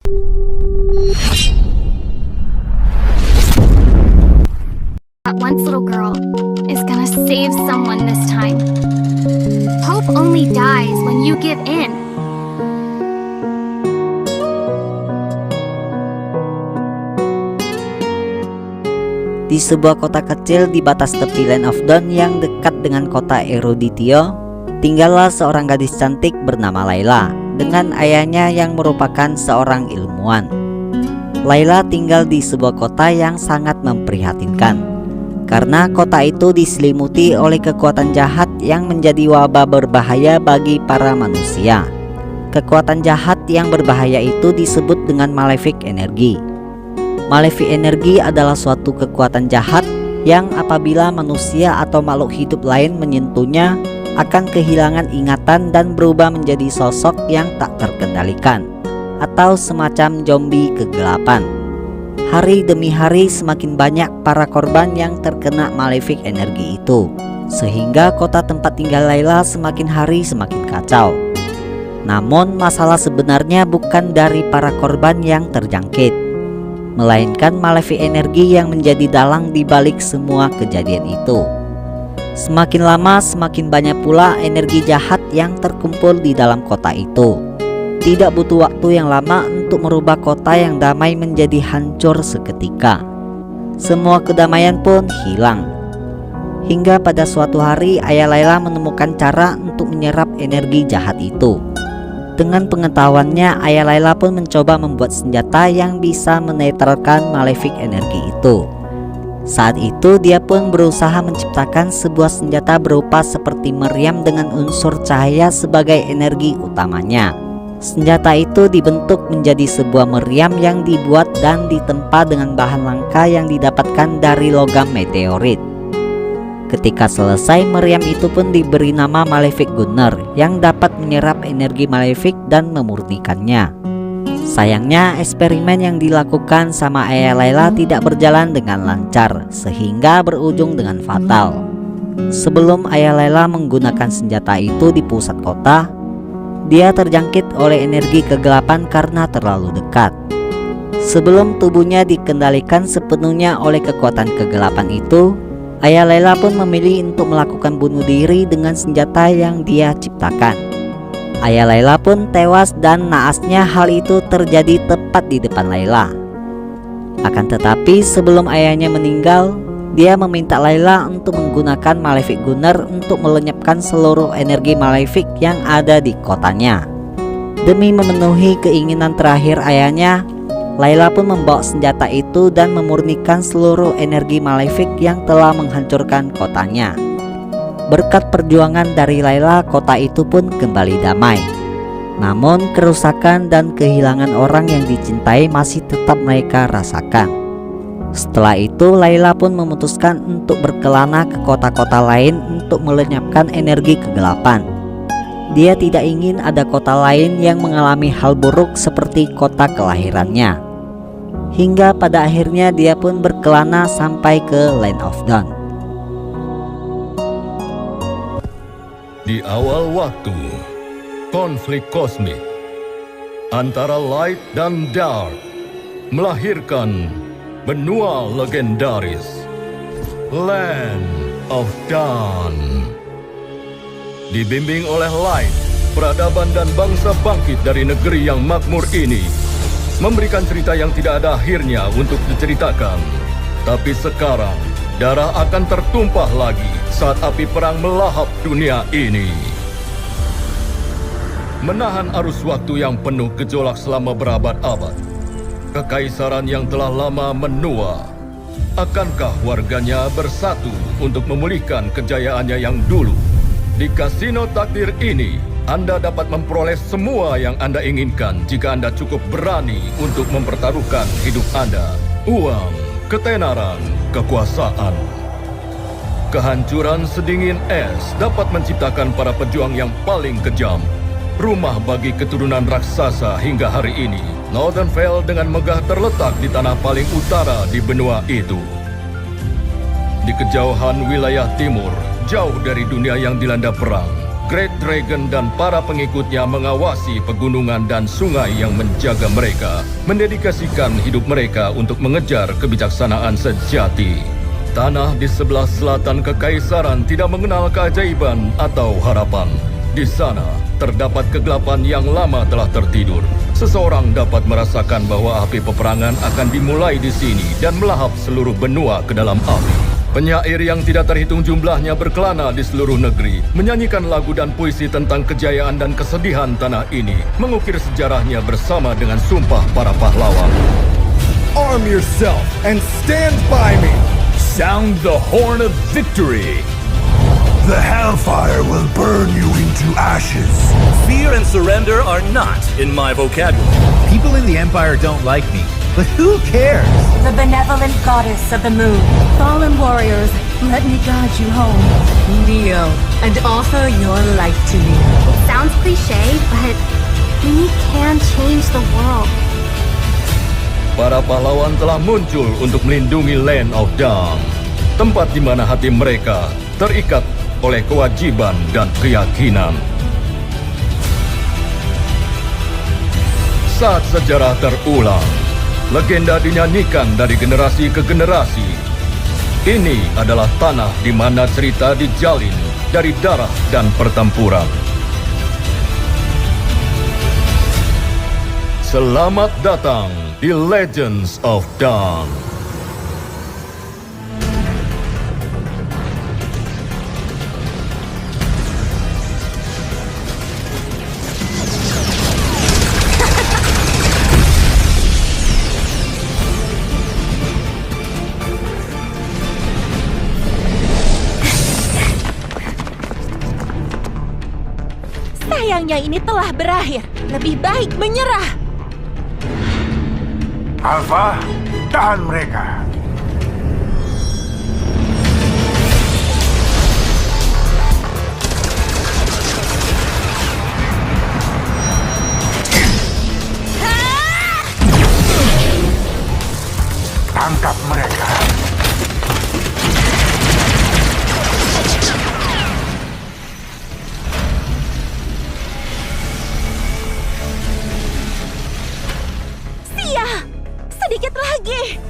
That once little girl is gonna save someone this time. Hope only dies when you give in. Di sebuah kota kecil di batas tepi Land of Dawn yang dekat dengan kota Eruditio, tinggallah seorang gadis cantik bernama Layla dengan ayahnya yang merupakan seorang ilmuwan. Layla tinggal di sebuah kota yang sangat memprihatinkan, karena kota itu diselimuti oleh kekuatan jahat yang menjadi wabah berbahaya bagi para manusia. Kekuatan jahat yang berbahaya itu disebut dengan Malefic Energy. Malefic Energy adalah suatu kekuatan jahat yang apabila manusia atau makhluk hidup lain menyentuhnya akan kehilangan ingatan dan berubah menjadi sosok yang tak terkendalikan atau semacam zombie kegelapan. Hari demi hari semakin banyak para korban yang terkena Malefic Energy itu, sehingga kota tempat tinggal Layla semakin hari semakin kacau. Namun masalah sebenarnya bukan dari para korban yang terjangkit, melainkan Malefic Energy yang menjadi dalang di balik semua kejadian itu. Semakin lama semakin banyak pula energi jahat yang terkumpul di dalam kota itu. Tidak butuh waktu yang lama untuk merubah kota yang damai menjadi hancur seketika. Semua kedamaian pun hilang. Hingga pada suatu hari ayah Layla menemukan cara untuk menyerap energi jahat itu. Dengan pengetahuannya, ayah Layla pun mencoba membuat senjata yang bisa menetralkan Malefic Energy itu. Saat itu dia pun berusaha menciptakan sebuah senjata berupa seperti meriam dengan unsur cahaya sebagai energi utamanya. Senjata itu dibentuk menjadi sebuah meriam yang dibuat dan ditempa dengan bahan langka yang didapatkan dari logam meteorit. Ketika selesai, meriam itu pun diberi nama Malefic Gunner yang dapat menyerap energi Malefic dan memurnikannya. Sayangnya eksperimen yang dilakukan sama ayah Layla tidak berjalan dengan lancar, sehingga berujung dengan fatal. Sebelum ayah Layla menggunakan senjata itu di pusat kota, dia terjangkit oleh energi kegelapan karena terlalu dekat. Sebelum tubuhnya dikendalikan sepenuhnya oleh kekuatan kegelapan itu, ayah Layla pun memilih untuk melakukan bunuh diri dengan senjata yang dia ciptakan. Ayah Layla pun tewas dan naasnya hal itu terjadi tepat di depan Layla. Akan tetapi sebelum ayahnya meninggal, dia meminta Layla untuk menggunakan Malefic Gunner untuk melenyapkan seluruh energi Malefic yang ada di kotanya. Demi memenuhi keinginan terakhir ayahnya, Layla pun membawa senjata itu dan memurnikan seluruh energi Malefic yang telah menghancurkan kotanya. Berkat perjuangan dari Layla, kota itu pun kembali damai. Namun kerusakan dan kehilangan orang yang dicintai masih tetap mereka rasakan. Setelah itu Layla pun memutuskan untuk berkelana ke kota-kota lain untuk melenyapkan energi kegelapan. Dia tidak ingin ada kota lain yang mengalami hal buruk seperti kota kelahirannya. Hingga pada akhirnya dia pun berkelana sampai ke Land of Dawn. Di awal waktu, konflik kosmik antara light dan dark melahirkan benua legendaris Land of Dawn. Dibimbing oleh light, peradaban dan bangsa bangkit dari negeri yang makmur ini memberikan cerita yang tidak ada akhirnya untuk diceritakan. Tapi sekarang darah akan tertumpah lagi saat api perang melahap dunia ini. Menahan arus waktu yang penuh gejolak selama berabad-abad, kekaisaran yang telah lama menua, akankah warganya bersatu untuk memulihkan kejayaannya yang dulu? Di kasino takdir ini, Anda dapat memperoleh semua yang Anda inginkan jika Anda cukup berani untuk mempertaruhkan hidup Anda. Uang, ketenaran, kekuasaan. Kehancuran sedingin es dapat menciptakan para pejuang yang paling kejam. Rumah bagi keturunan raksasa hingga hari ini, Northern Vale dengan megah terletak di tanah paling utara di benua itu. Di kejauhan wilayah timur, jauh dari dunia yang dilanda perang, Great Dragon dan para pengikutnya mengawasi pegunungan dan sungai yang menjaga mereka, mendedikasikan hidup mereka untuk mengejar kebijaksanaan sejati. Tanah di sebelah selatan kekaisaran tidak mengenal keajaiban atau harapan. Di sana, terdapat kegelapan yang lama telah tertidur. Seseorang dapat merasakan bahwa api peperangan akan dimulai di sini dan melahap seluruh benua ke dalam api. Penyair yang tidak terhitung jumlahnya berkelana di seluruh negeri, menyanyikan lagu dan puisi tentang kejayaan dan kesedihan tanah ini, mengukir sejarahnya bersama dengan sumpah para pahlawan. Arm yourself and stand by me! Sound the horn of victory! The hellfire will burn you into ashes. Fear and surrender are not in my vocabulary. People in the Empire don't like me, but who cares? The benevolent goddess of the moon. Fallen warriors, let me guide you home. Kneel and offer your life to me. Sounds cliche, but we can change the world. Para pahlawan telah muncul untuk melindungi Land of Dawn, tempat di mana hati mereka terikat oleh kewajiban dan keyakinan. Saat sejarah terulang, legenda dinyanyikan dari generasi ke generasi. Ini adalah tanah di mana cerita dijalin dari darah dan pertempuran. Selamat datang di Legends of Dawn. Sayangnya ini telah berakhir. Lebih baik menyerah. Alpha, tahan mereka. Tangkap mereka. Sedikit lagi.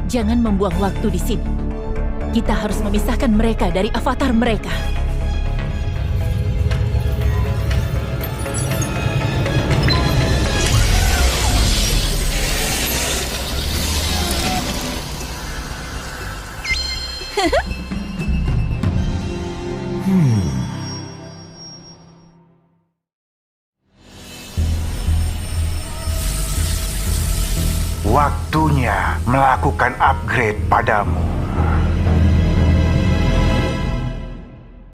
Jangan membuang waktu di sini. Kita harus memisahkan mereka dari avatar mereka. Waktunya melakukan upgrade padamu.